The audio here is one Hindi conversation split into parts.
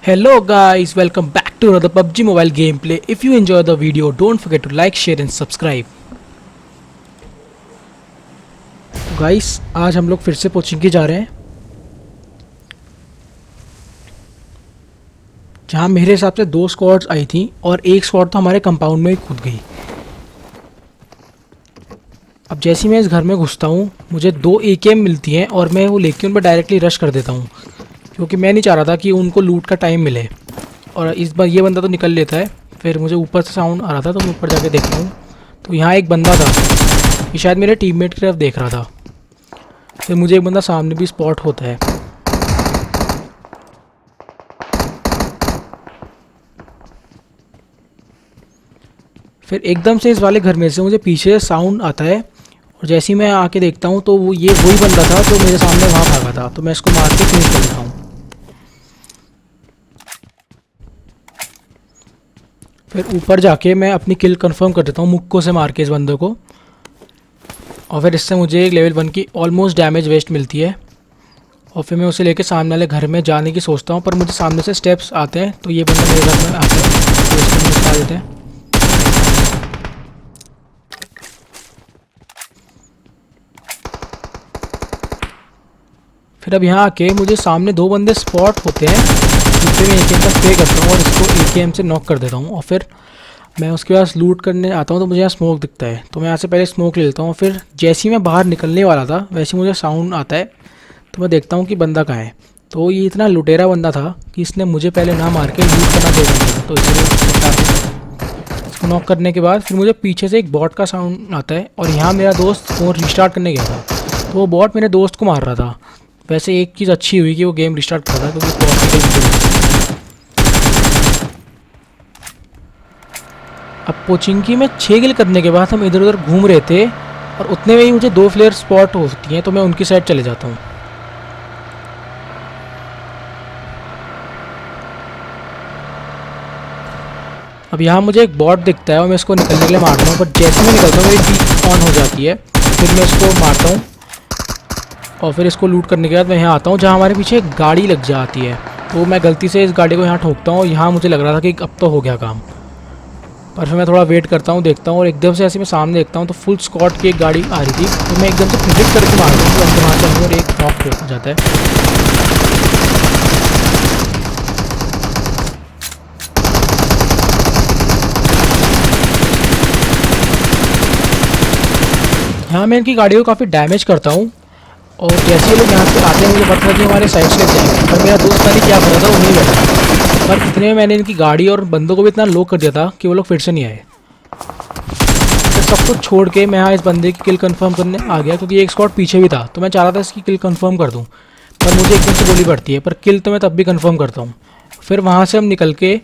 Hello guys, welcome back to another PUBG Mobile gameplay. If you enjoy the video, don't forget to like, share and subscribe. तो गाइस आज हम लोग फिर से पोचिंकी जा रहे हैं, जहाँ मेरे हिसाब से 2 स्क्वाड्स आई थी और एक स्क्वाड तो हमारे कंपाउंड में ही कूद गई। अब जैसे ही मैं इस घर में घुसता हूँ मुझे 2 AKM मिलती हैं और मैं वो लेके उन पर डायरेक्टली रश कर देता हूँ, क्योंकि मैं नहीं चाह रहा था कि उनको लूट का टाइम मिले। और इस बार ये बंदा तो निकल लेता है। फिर मुझे ऊपर से साउंड आ रहा था तो मैं ऊपर जाके देखता हूँ तो यहाँ एक बंदा था, ये शायद मेरे टीममेट की तरफ देख रहा था। फिर मुझे एक बंदा सामने भी स्पॉट होता है। फिर एकदम से इस वाले घर में से मुझे पीछे साउंड आता है और जैसे ही मैं आके देखता हूँ तो वो ये वही बंदा था जो मेरे सामने वहाँ भागा था। तो मैं इसको मार के फिनिश कर देता हूँ। फिर ऊपर जाके मैं अपनी किल कंफर्म कर देता हूँ मुक्को से मार के इस बंदे को। और फिर इससे मुझे एक लेवल 1 की ऑलमोस्ट डैमेज वेस्ट मिलती है। और फिर मैं उसे लेके सामने वाले घर में जाने की सोचता हूँ, पर मुझे सामने से स्टेप्स आते हैं तो ये बंदा मेरे घर में आता है तो इसको निपटा देते हैं। फिर अब यहाँ आके मुझे सामने 2 बंदे स्पॉट होते हैं, जिससे मैं AKM का स्प्रे करता हूँ और इसको AKM से नॉक कर देता हूँ। और फिर मैं उसके पास लूट करने आता हूँ तो मुझे यहाँ स्मोक दिखता है, तो मैं यहाँ से पहले स्मोक ले लेता हूँ। फिर जैसे ही मैं बाहर निकलने वाला था वैसे ही मुझे साउंड आता है तो मैं देखता हूँ कि बंदा कहाँ है। तो ये इतना लुटेरा बंदा था कि इसने मुझे पहले ना मार के लूट करना दे दिया। तो इसलिए इसको नॉक करने के बाद फिर मुझे पीछे से एक बॉट का साउंड आता है और यहाँ मेरा दोस्त फ़ोन रिस्टार्ट करने गया था तो वो बॉट मेरे दोस्त को मार रहा था। वैसे एक चीज़ अच्छी हुई कि वो गेम रिस्टार्ट कर रहा है क्योंकि अब पोचिंकी में 6 किल करने के बाद हम इधर उधर घूम रहे थे और उतने में ही मुझे 2 फ्लेयर स्पॉट होती हैं तो मैं उनकी साइड चले जाता हूँ। अब यहाँ मुझे एक बॉट दिखता है और मैं इसको निकलने के लिए मारता हूँ, पर जैसे मैं निकलता हूँ मेरी पीक ऑन हो जाती है। फिर मैं इसको मारता हूँ और फिर इसको लूट करने के बाद मैं यहाँ आता हूँ जहाँ हमारे पीछे एक गाड़ी लग जाती है। तो मैं गलती से इस गाड़ी को यहाँ ठोकता हूँ और यहाँ मुझे लग रहा था कि अब तो हो गया काम, पर फिर मैं थोड़ा वेट करता हूँ, देखता हूँ और एकदम से ऐसे मैं सामने देखता हूँ तो फुल स्क्वाड की एक गाड़ी आ रही थी। तो मैं एकदम से प्रिडिक्ट करके मारता हूँ तो वहाँ से और एक नॉक हो जाता है। यहाँ मैं इनकी गाड़ी को काफ़ी डैमेज करता हूँ और जैसे ही लोग यहाँ पे आते हैं मुझे पता था कि हमारे साइड से जाएंगे, पर मेरा दोस्त नहीं क्या कर रहा था वो नहीं बैठा। पर इतने में मैंने इनकी गाड़ी और बंदों को भी इतना लो कर दिया था कि वो लोग फिर से नहीं आए। तो सब कुछ छोड़ के मैं यहाँ इस बंदे की किल कंफर्म करने आ गया, क्योंकि एक स्क्वाड पीछे भी था तो मैं चाह रहा था इसकी किल कंफर्म कर दूँ, पर मुझे एकदम से गोली पड़ती है। पर किल तो मैं तब भी कंफर्म करता हूँ। फिर वहाँ से हम निकल के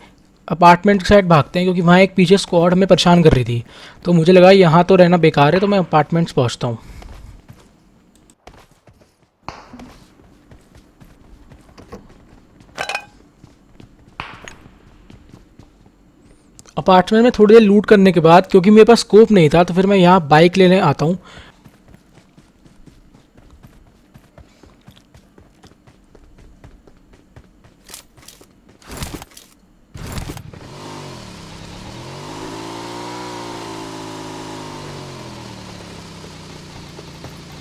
अपार्टमेंट की साइड भागते हैं, क्योंकि वहाँ एक पीछे स्क्वाड हमें परेशान कर रही थी। तो मुझे लगा यहाँ तो रहना बेकार है तो मैं अपार्टमेंट्स पहुँचता हूँ। अपार्टमेंट में थोड़ी देर लूट करने के बाद, क्योंकि मेरे पास स्कोप नहीं था, तो फिर मैं यहाँ बाइक लेने आता हूँ।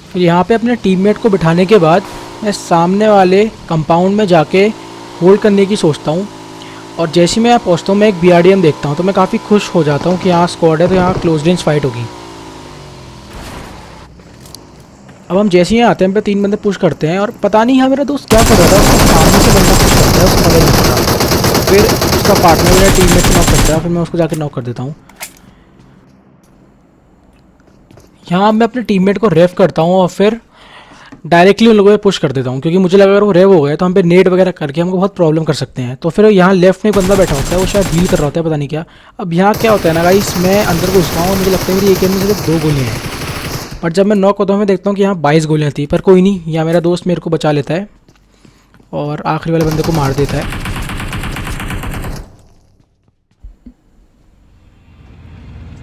फिर यहाँ पे अपने टीममेट को बिठाने के बाद मैं सामने वाले कंपाउंड में जाके होल्ड करने की सोचता हूँ। और जैसे ही मैं यहाँ पहुँचता हूँ मैं एक BRDM देखता हूँ तो मैं काफ़ी खुश हो जाता हूँ कि यहाँ स्क्वाड है तो यहाँ क्लोज रेंज फाइट होगी। अब हम जैसे ही यहाँ आते हैं हम पे 3 बंदे पुश करते हैं और पता नहीं यहाँ मेरा दोस्त क्या कर रहा था, उसको सामने से बंदा पुश करता है, उसको पता नहीं चलता। फिर उसका पार्टनर मेरा टीममेट को नॉक करता है, फिर मैं उसको जाकर नॉक कर देता हूँ। यहाँ मैं अपने टीममेट को रेव करता हूँ और फिर डायरेक्टली उन लोगों पे पुश कर देता हूँ, क्योंकि मुझे लगा अगर वो रेव हो गए तो हम पे नेट वगैरह करके हमको बहुत प्रॉब्लम कर सकते हैं। तो फिर यहाँ लेफ्ट में एक बंदा बैठा होता है, वो शायद हील कर रहा होता है, पता नहीं क्या। अब यहाँ क्या होता है ना गाइस, मैं अंदर घुसता हूँ और मुझे लगता है मेरी AKM में सिर्फ 2 गोलियाँ हैं, पर जब मैं नॉक होता हूँ मैं देखता हूँ कि यहाँ 22 गोलियाँ थी। पर कोई नहीं, यहाँ मेरा दोस्त मेरे को बचा लेता है और आखिरी वाले बंदे को मार देता है।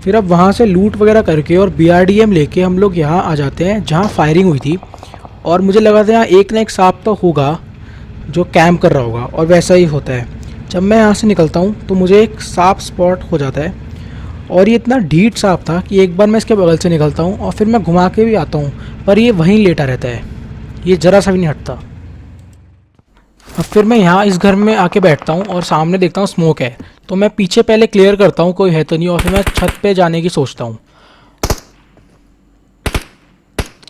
फिर अब वहाँ से लूट वगैरह करके और BRDM लेके हम लोग यहाँ आ जाते हैं जहाँ फायरिंग हुई थी। और मुझे लगा था यहाँ एक ना एक सांप तो होगा जो कैम्प कर रहा होगा, और वैसा ही होता है। जब मैं यहाँ से निकलता हूँ तो मुझे एक सांप स्पॉट हो जाता है, और ये इतना ढीठ सांप था कि एक बार मैं इसके बगल से निकलता हूँ और फिर मैं घुमा के भी आता हूँ, पर ये वहीं लेटा रहता है, ये ज़रा सा भी नहीं हटता। अब फिर मैं यहाँ इस घर में आके बैठता हूँ और सामने देखता हूँ स्मोक है, तो मैं पीछे पहले क्लियर करता हूँ कोई है तो नहीं, और फिर मैं छत पे जाने की सोचता हूँ,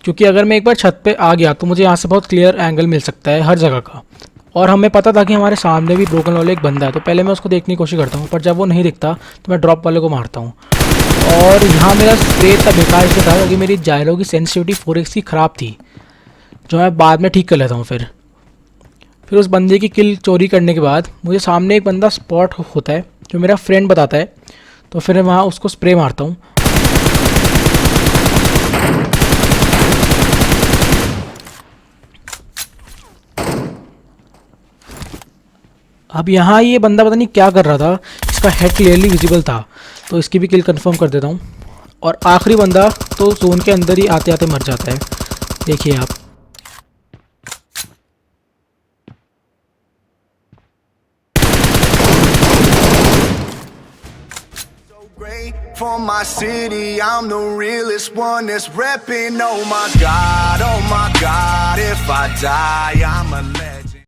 क्योंकि अगर मैं एक बार छत पे आ गया तो मुझे यहाँ से बहुत क्लियर एंगल मिल सकता है हर जगह का। और हमें पता था कि हमारे सामने भी ब्रोकन वाले एक बंदा है, तो पहले मैं उसको देखने की कोशिश करता हूँ, पर जब वो नहीं दिखता तो मैं ड्रॉप वाले को मारता हूँ। और यहाँ मेरा स्प्रे इतना बेकार इसलिए था क्योंकि मेरी जायरो की सेंसिटिविटी 4x की ख़राब थी, जो मैं बाद में ठीक कर लेता हूँ। फिर उस बंदे की किल चोरी करने के बाद मुझे सामने एक बंदा स्पॉट होता है जो मेरा फ्रेंड बताता है, तो फिर मैं वहाँ उसको स्प्रे मारता हूँ। अब यहाँ ये बंदा पता नहीं क्या कर रहा था, इसका हेड क्लियरली विजिबल था, तो इसकी भी किल कंफर्म कर देता हूँ। और आखिरी बंदा तो जोन के अंदर ही आते आते मर जाता है, देखिए आप। For my city, I'm the realest one that's repping. Oh my God, if I die, I'm a legend.